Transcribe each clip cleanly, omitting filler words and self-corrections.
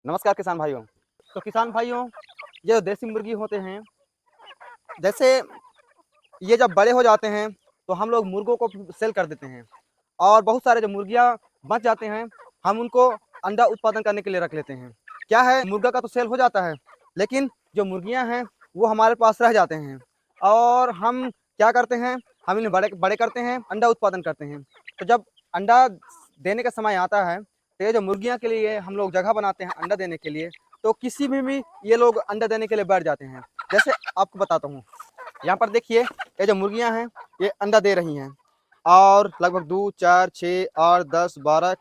नमस्कार किसान भाइयों। तो किसान भाइयों, ये जो देसी मुर्गी होते हैं, जैसे ये जब बड़े हो जाते हैं तो हम लोग मुर्गों को सेल कर देते हैं और बहुत सारे जो मुर्गियाँ बच जाते हैं, हम उनको अंडा उत्पादन करने के लिए रख लेते हैं। क्या है, मुर्गा का तो सेल हो जाता है, लेकिन जो मुर्गियाँ हैं वो हमारे पास रह जाते हैं और हम क्या करते हैं, हम इन्हें बड़े बड़े करते हैं, अंडा उत्पादन करते हैं। तो जब अंडा देने का समय आता है तो ये जो मुर्गियाँ के लिए हम लोग जगह बनाते हैं अंडा देने के लिए, तो किसी में भी ये लोग अंडा देने के लिए बैठ जाते हैं। जैसे आपको बताता हूँ, यहाँ पर देखिए, ये जो मुर्गियाँ हैं ये अंडा दे रही हैं और लगभग 2, 4, 6, 8, 10, 12,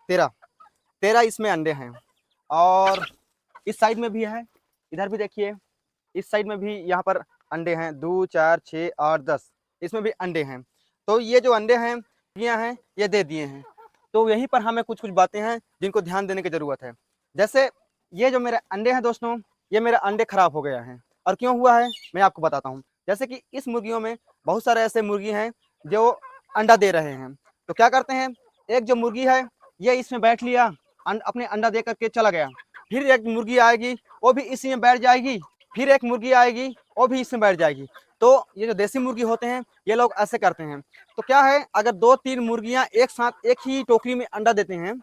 13 इसमें अंडे हैं। और इस साइड में भी है, इधर भी देखिए, इस साइड में भी यहाँ पर अंडे हैं, 2, 4, 6, 8, 10 इसमें भी अंडे हैं। तो ये जो अंडे हैं, मुर्गियाँ हैं, ये दे दिए हैं। तो यहीं पर हमें कुछ कुछ बातें हैं जिनको ध्यान देने की ज़रूरत है। जैसे ये जो मेरे अंडे हैं दोस्तों, ये मेरे अंडे खराब हो गया है और क्यों हुआ है मैं आपको बताता हूँ। जैसे कि इस मुर्गियों में बहुत सारे ऐसे मुर्गी हैं जो अंडा दे रहे हैं। तो क्या करते हैं, एक जो मुर्गी है ये इसमें बैठ लिया, अपने अंडा दे करके चला गया। फिर एक मुर्गी आएगी, वो भी इसी में बैठ जाएगी। फिर एक मुर्गी आएगी, वो भी इसमें बैठ जाएगी। तो ये जो देसी मुर्गी होते हैं ये लोग ऐसे करते हैं। तो क्या है, अगर 2-3 मुर्गियां एक साथ एक ही टोकरी में अंडा देते हैं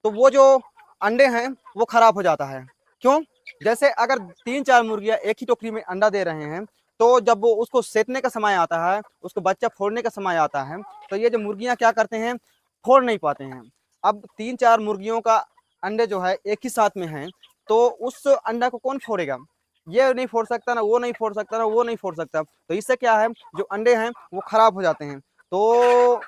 तो वो जो अंडे हैं वो खराब हो जाता है। क्यों? जैसे अगर 3-4 मुर्गियां एक ही टोकरी में अंडा दे रहे हैं, तो जब वो उसको सेकने का समय आता है, उसको बच्चा फोड़ने का समय आता है, तो ये जो मुर्गियां क्या करते हैं, फोड़ नहीं पाते हैं। अब 3-4 मुर्गियों का अंडे जो है एक ही साथ में हैं, तो उस अंडा को कौन फोड़ेगा? ये नहीं फोड़ सकता, ना वो नहीं फोड़ सकता, ना वो नहीं फोड़ सकता। तो इससे क्या है, जो अंडे हैं वो खराब हो जाते हैं। तो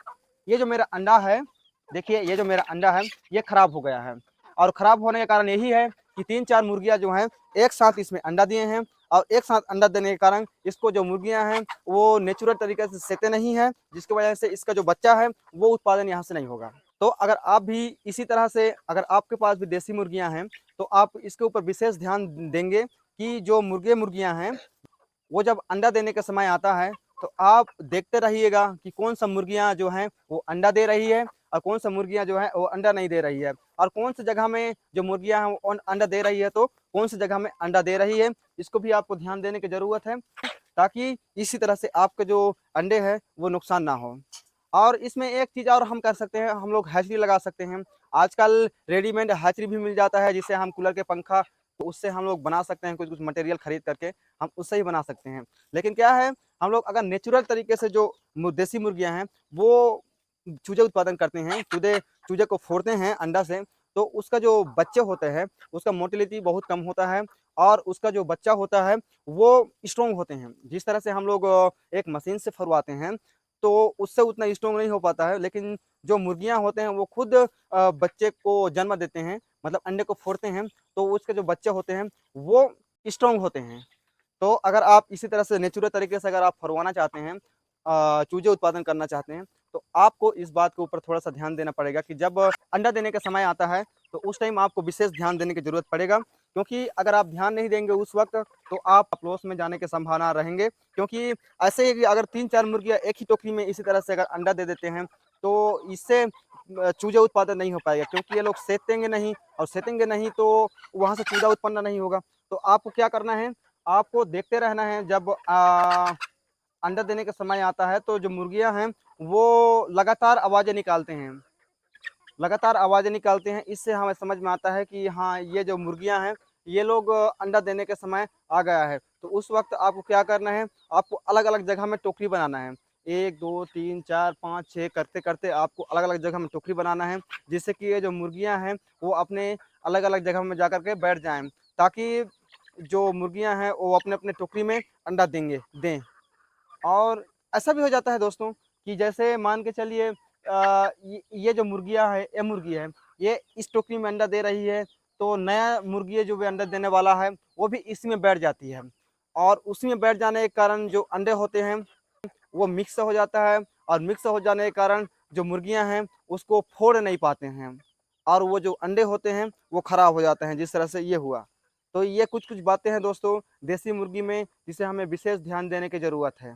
ये जो मेरा अंडा है, देखिए ये जो मेरा अंडा है ये खराब हो गया है और खराब होने का कारण यही है कि 3-4 मुर्गियां जो हैं एक साथ इसमें अंडा दिए हैं और एक साथ अंडा देने के कारण इसको जो मुर्गियां हैं वो नेचुरल तरीके से सेते नहीं है, जिसकी वजह से इसका जो बच्चा है वो उत्पादन यहाँ से नहीं होगा। तो अगर आप भी इसी तरह से, अगर आपके पास भी देसी मुर्गियां हैं तो आप इसके ऊपर विशेष ध्यान देंगे कि जो मुर्गियां हैं वो जब अंडा देने का समय आता है तो आप देखते रहिएगा कि कौन सा मुर्गियां जो हैं वो अंडा दे रही है और कौन सा मुर्गियां जो है वो अंडा नहीं दे रही है, और कौन सी जगह में जो मुर्गियां हैं वो अंडा दे रही है तो कौन सी जगह में अंडा दे रही है, इसको भी आपको ध्यान देने की जरूरत है, ताकि इसी तरह से आपके जो अंडे हैं वो नुकसान ना हो। और इसमें एक चीज़ और हम कर सकते हैं, हम लोग हैचरी लगा सकते हैं। आजकल रेडीमेड हैचरी भी मिल जाता है, जिसे हम कूलर के पंखा, तो उससे हम लोग बना सकते हैं, कुछ कुछ मटेरियल खरीद करके हम उससे ही बना सकते हैं। लेकिन क्या है, हम लोग अगर नेचुरल तरीके से जो देसी मुर्गियां हैं वो चूजे उत्पादन करते हैं, चूजे चूजे को फोड़ते हैं अंडा से, तो उसका जो बच्चे होते हैं उसका मोटिलिटी बहुत कम होता है और उसका जो बच्चा होता है वो स्ट्रोंग होते हैं। जिस तरह से हम लोग एक मशीन से फरवाते हैं तो उससे उतना स्ट्रोंग नहीं हो पाता है, लेकिन जो मुर्गियां होते हैं वो खुद बच्चे को जन्म देते हैं, मतलब अंडे को फोड़ते हैं, तो उसके जो बच्चे होते हैं वो स्ट्रोंग होते हैं। तो अगर आप इसी तरह से नेचुरल तरीके से अगर आप फरवाना चाहते हैं, चूजे उत्पादन करना चाहते हैं, तो आपको इस बात के ऊपर थोड़ा-सा ध्यान देना पड़ेगा कि जब अंडा देने का समय आता है, तो उस टाइम आपको विशेष ध्यान देने की ज़रूरत पड़ेगा। क्योंकि अगर आप ध्यान नहीं देंगे उस वक़्त, तो आप लॉस में जाने की संभावना रहेंगे। क्योंकि ऐसे ही अगर 3-4 मुर्गियाँ एक ही टोकरी में इसी तरह से अगर अंडा दे देते हैं, तो इससे चूजे उत्पादन नहीं हो पाएगा, क्योंकि ये लोग सेतेंगे नहीं और सेतेंगे नहीं तो वहाँ से चूजा उत्पन्न नहीं होगा। तो आपको क्या करना है, आपको देखते रहना है, जब अंडा देने का समय आता है तो जो मुर्गियां हैं वो लगातार आवाज़ें निकालते हैं, लगातार आवाज़ें निकालते हैं। इससे हमें समझ में आता है कि हाँ, ये जो मुर्गियां हैं ये लोग अंडा देने के समय आ गया है। तो उस वक्त आपको क्या करना है, आपको अलग अलग जगह में टोकरी बनाना है। 1, 2, 3, 4, 5, 6 करते करते आपको अलग अलग जगह में टोकरी बनाना है, जिससे कि ये जो मुर्गियां हैं वो अपने अलग अलग जगह में जा करके बैठ जाएं, ताकि जो मुर्गियां हैं वो अपने अपने टोकरी में अंडा दें। और ऐसा भी हो जाता है दोस्तों कि जैसे मान के चलिए, ये जो मुर्गियाँ है, ये मुर्गी है, ये इस टोकरी में अंडा दे रही है, तो नया मुर्गी है जो भी अंडा देने वाला है वो भी इसी में बैठ जाती है और उसी में बैठ जाने के कारण जो अंडे होते हैं वो मिक्स हो जाता है और मिक्स हो जाने के कारण जो मुर्गियां हैं उसको फोड़ नहीं पाते हैं और वो जो अंडे होते हैं वो खराब हो जाते हैं, जिस तरह से ये हुआ। तो ये कुछ कुछ बातें हैं दोस्तों देसी मुर्गी में, जिसे हमें विशेष ध्यान देने की ज़रूरत है।